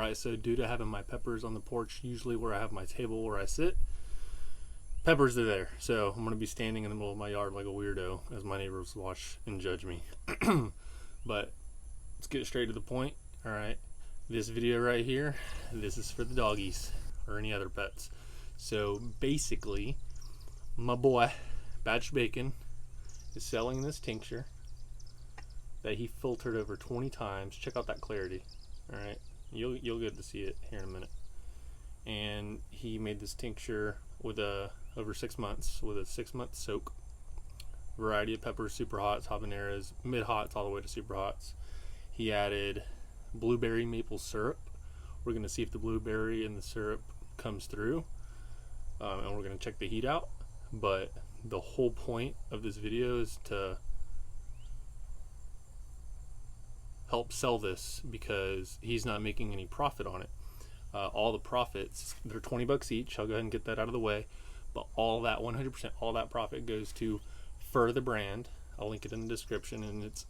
Alright, so due to having my peppers on the porch, usually where I have my table where I sit, peppers are there. So I'm going to be standing in the middle of my yard like a weirdo as my neighbors watch and judge me. But let's get straight to the point. Alright, this video right here, this is for the doggies or any other pets. So basically, my boy, Badged Bacon, is selling this tincture that he filtered over 20 times. Check out that clarity. Alright, you'll get to see it here in a minute. And he made this tincture with over 6 months with a 6-month soak. Variety of peppers, super hots, habaneros, mid hots, all the way to super hots. He added blueberry maple syrup. We're gonna see if the blueberry and the syrup comes through, and we're gonna check the heat out. But the whole point of this video is to help sell this because he's not making any profit on it. All the profits, they're 20 bucks each. I'll go ahead and get that out of the way. But all that 100%, all that profit goes to Fur the brand. I'll link it in the description, and it's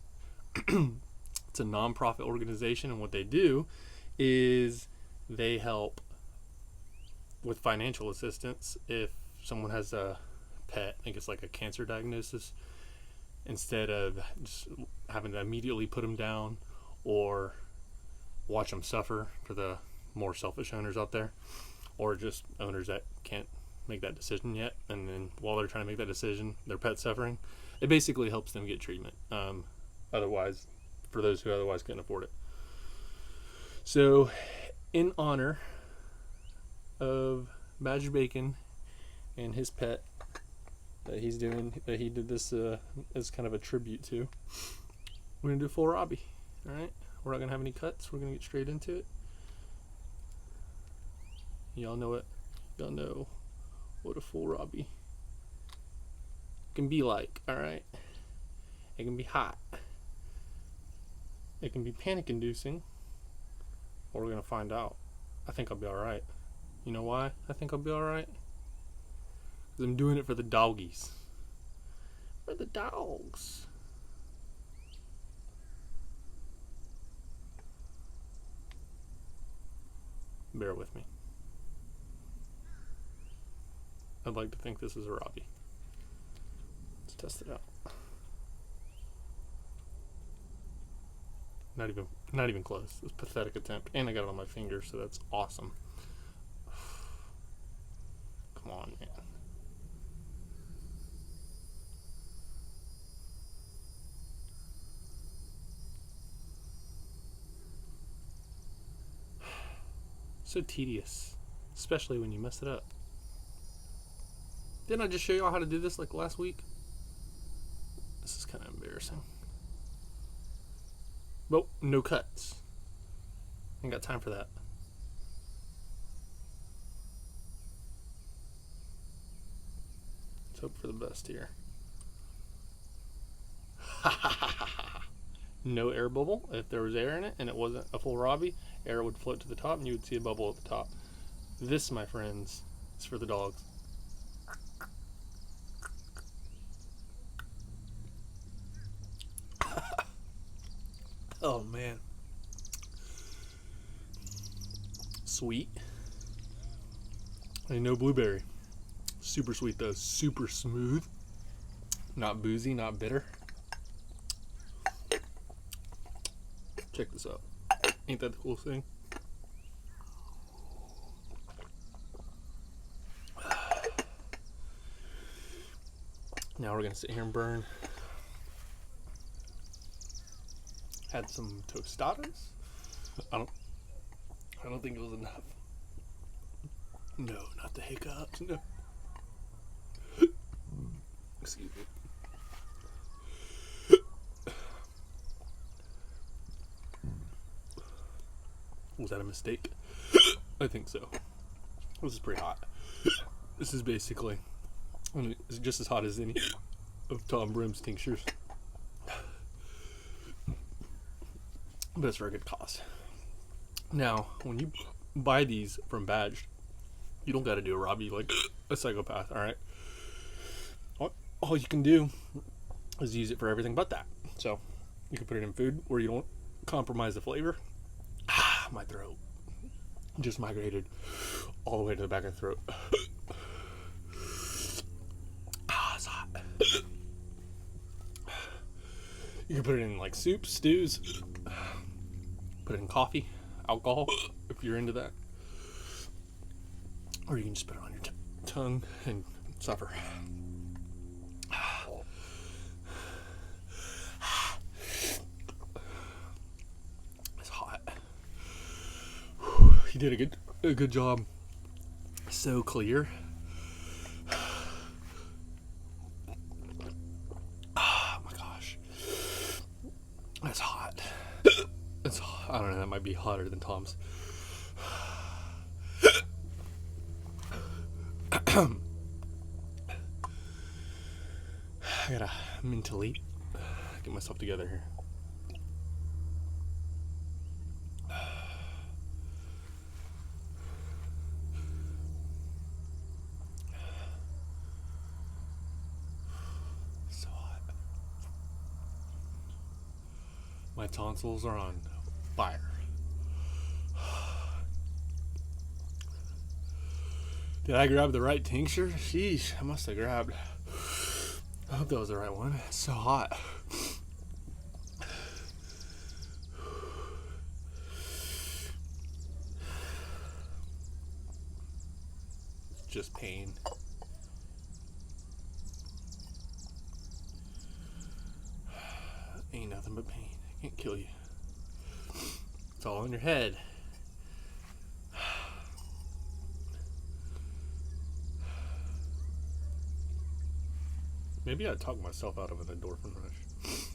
it's a non-profit organization, and what they do is they help with financial assistance if someone has a pet, I guess like a cancer diagnosis, instead of just having to immediately put them down or watch them suffer, for the more selfish owners out there, or just owners that can't make that decision yet, and then while they're trying to make that decision, their pet's suffering. It basically helps them get treatment. Otherwise, for those who otherwise couldn't afford it. So, in honor of Badged Bacon and his pet that he did this as kind of a tribute to, we're gonna do full Robby. All right, we're not gonna have any cuts. We're gonna get straight into it. Y'all know it. Y'all know what a full Robby can be like. All right, it can be hot. It can be panic-inducing. Or we're gonna find out. I think I'll be all right. You know why I think I'll be all right? Because I'm doing it for the doggies. For the dogs. Bear with me. I'd like to think this is a Robby. Let's test it out. Not even close. It's a pathetic attempt. And I got it on my finger, so that's awesome. Come on, man. So tedious, especially when you mess it up. Didn't I just show y'all how to do this like last week? This is kind of embarrassing. But no cuts. Ain't got time for that. Let's hope for the best here. No air bubble. If there was air in it and it wasn't a full Robby, air would float to the top and you would see a bubble at the top. This, my friends, is for the dogs. Oh man. Sweet. And no blueberry. Super sweet though, super smooth. Not boozy, not bitter. Check this out. Ain't that the coolest thing? Now we're gonna sit here and burn. Had some tostadas. I don't think it was enough. No, not the hiccups. No. Excuse me. Was that a mistake? I think so. This is pretty hot. This is basically, it's just as hot as any of Tom Brim's tinctures. But it's for a good cause. Now, when you buy these from Badged, you don't got to do a Robby like a psychopath, alright? All you can do is use it for everything but that. So, you can put it in food where you don't compromise the flavor. My throat. just migrated all the way to the back of the throat. It's hot. You can put it in like soups, stews, put it in coffee, alcohol, if you're into that. Or you can just put it on your tongue and suffer. It's hot. He did a good job. So clear. Oh my gosh. That's hot. It's hot. I don't know, that might be hotter than Tom's. I gotta mentally get myself together here. So hot. My tonsils are on fire. Did I grab the right tincture? Sheesh, I must have grabbed. I hope that was the right one. It's so hot. It's just pain. Ain't nothing but pain. It can't kill you. It's all in your head. Maybe I'd talk myself out of an endorphin rush.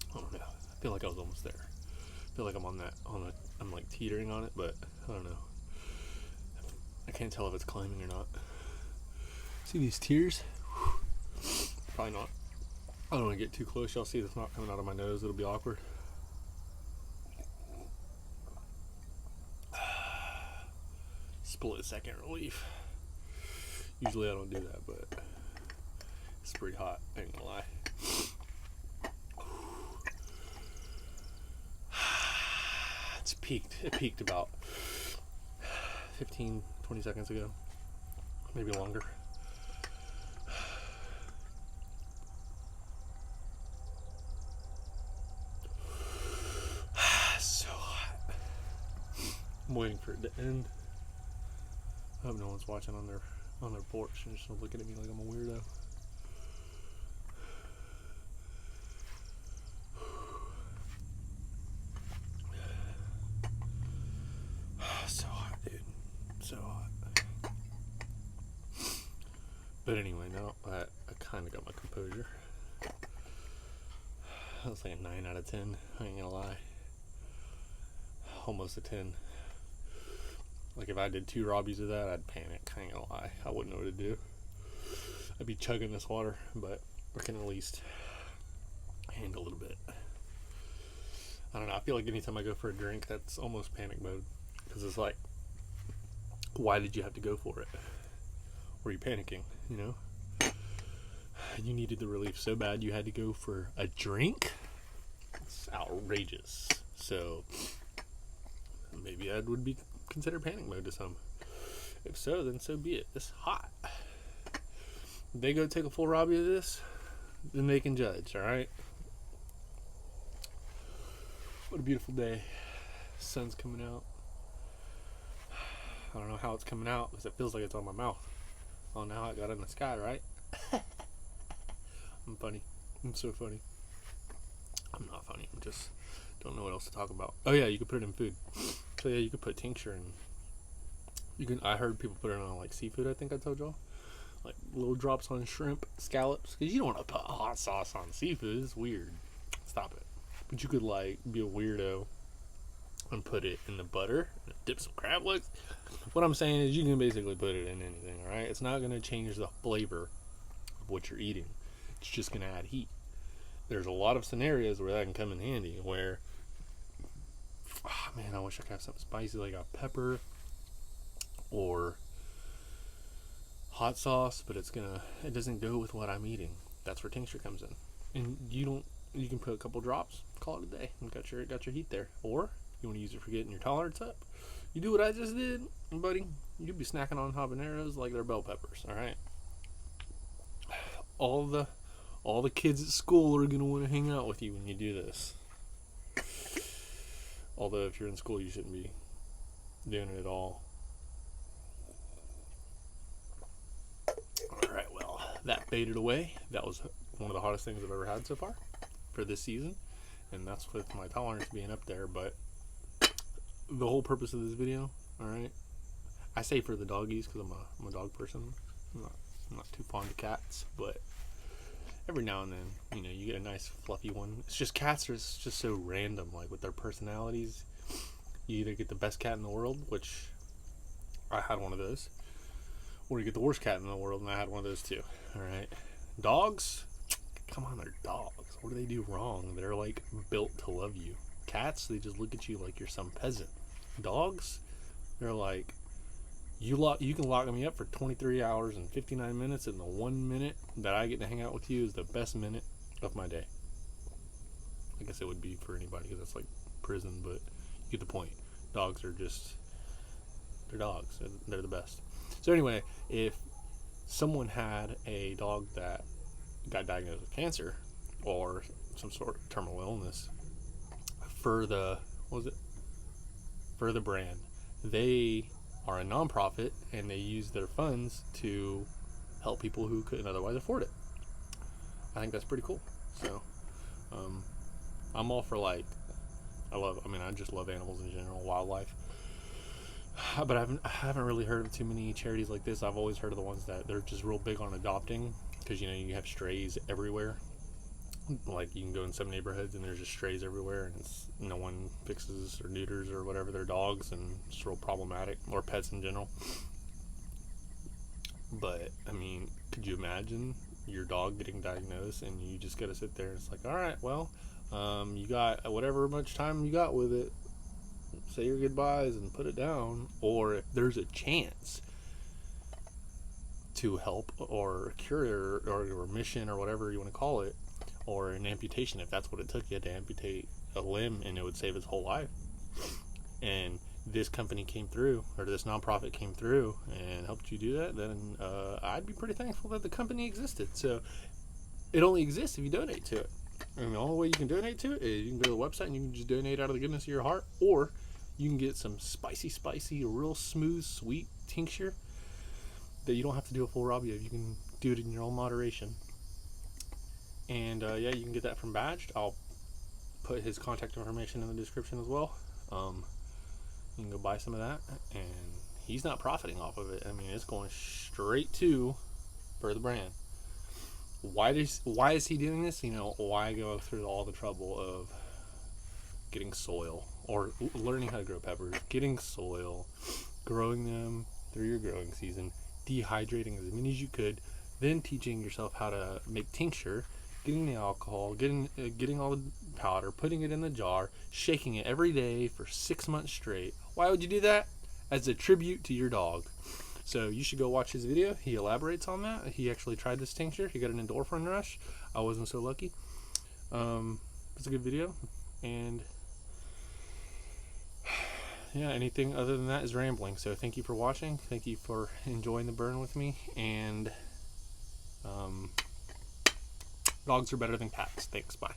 I don't know. I feel like I was almost there. I feel like I'm I'm like teetering on it, but I don't know. I can't tell if it's climbing or not. See these tears? Probably not. I don't want to get too close. Y'all see the snot coming out of my nose. It'll be awkward. Split second relief. Usually I don't do that, but it's pretty hot, I ain't gonna lie. It's peaked. It peaked about 15, 20 seconds ago. Maybe longer. So hot. I'm waiting for it to end. I hope no one's watching on their porch and just looking at me like I'm a weirdo. So hot, dude. So hot. But anyway, now I kind of got my composure. That was like a 9 out of 10. I ain't gonna lie. Almost a 10. Like if I did 2 Robbies of that, I'd panic. I ain't gonna lie. I wouldn't know what to do. I'd be chugging this water, but I can at least handle a little bit. I don't know. I feel like anytime I go for a drink, that's almost panic mode. Because it's like, why did you have to go for it? Were you panicking, you know? You needed the relief so bad you had to go for a drink? It's outrageous. So, maybe that would be considered panic mode to some. If so, then so be it. It's hot. If they go take a full Robby of this, then they can judge, alright? What a beautiful day. Sun's coming out. I don't know how it's coming out because it feels like it's on my mouth. Oh, now I got it in the sky, right? I'm funny. I'm so funny. I'm not funny. I'm just don't know what else to talk about. Oh yeah, you could put it in food. So yeah, you could put tincture in. You can. I heard people put it on like seafood. I think I told y'all, like little drops on shrimp, scallops, because you don't want to put hot sauce on seafood. It's weird. Stop it. But you could like be a weirdo and put it in the butter, and dip some crab legs. What I'm saying is you can basically put it in anything, alright? It's not going to change the flavor of what you're eating. It's just going to add heat. There's a lot of scenarios where that can come in handy, where, oh man, I wish I could have something spicy like a pepper or hot sauce, but it doesn't go with what I'm eating. That's where tincture comes in. And you can put a couple drops, call it a day, and got your heat there. Or you want to use it for getting your tolerance up, You do what I just did, buddy, you'd be snacking on habaneros like they're bell peppers. All right. All the kids at school are gonna want to hang out with you when you do this. Although if you're in school, you shouldn't be doing it at all. All right. Well, that faded away. That was one of the hottest things I've ever had so far for this season, and that's with my tolerance being up there. But the whole purpose of this video, all right, I say for the doggies because I'm a dog person. I'm not too fond of cats, but every now and then, you get a nice fluffy one. It's just cats are just so random, like with their personalities. You either get the best cat in the world, which I had one of those, or you get the worst cat in the world, and I had one of those too. All right, dogs, come on, they're dogs. What do they do wrong? They're like built to love you. Cats, they just look at you like you're some peasant. Dogs, they're like, you can lock me up for 23 hours and 59 minutes, and the 1 minute that I get to hang out with you is the best minute of my day. I guess it would be for anybody because that's like prison, but you get the point. Dogs are they're dogs, and they're the best. So anyway, if someone had a dog that got diagnosed with cancer or some sort of terminal illness, for the brand, they are a nonprofit and they use their funds to help people who couldn't otherwise afford it. I think that's pretty cool. So I'm all for, like, I just love animals in general, wildlife, but I haven't really heard of too many charities like this. I've always heard of the ones that they're just real big on adopting, because you have strays everywhere. Like, you can go in some neighborhoods and there's just strays everywhere, and no one fixes or neuters or whatever their dogs, and it's real problematic, or pets in general. But could you imagine your dog getting diagnosed and you just gotta sit there and it's like, all right, well, you got whatever much time you got with it, say your goodbyes and put it down. Or if there's a chance to help or cure or remission or whatever you want to call it, or an amputation, if that's what it took, you had to amputate a limb and it would save his whole life, and this company came through, or this nonprofit came through and helped you do that, then I'd be pretty thankful that the company existed. So it only exists if you donate to it, and the only way you can donate to it is you can go to the website and you can just donate out of the goodness of your heart, or you can get some spicy, real smooth, sweet tincture that you don't have to do a full Robby of. You can do it in your own moderation. And you can get that from Badged. I'll put his contact information in the description as well. You can go buy some of that, and he's not profiting off of it. It's going straight to for the brand. Why is he doing this? Why go through all the trouble of getting soil, or learning how to grow peppers, getting soil, growing them through your growing season, dehydrating as many as you could, then teaching yourself how to make tincture, getting the alcohol, getting all the powder, putting it in the jar, shaking it every day for 6 months straight. Why would you do that? As a tribute to your dog. So you should go watch his video. He elaborates on that. He actually tried this tincture. He got an endorphin rush. I wasn't so lucky. It's a good video. And anything other than that is rambling. So thank you for watching. Thank you for enjoying the burn with me. And dogs are better than cats. Thanks. Bye.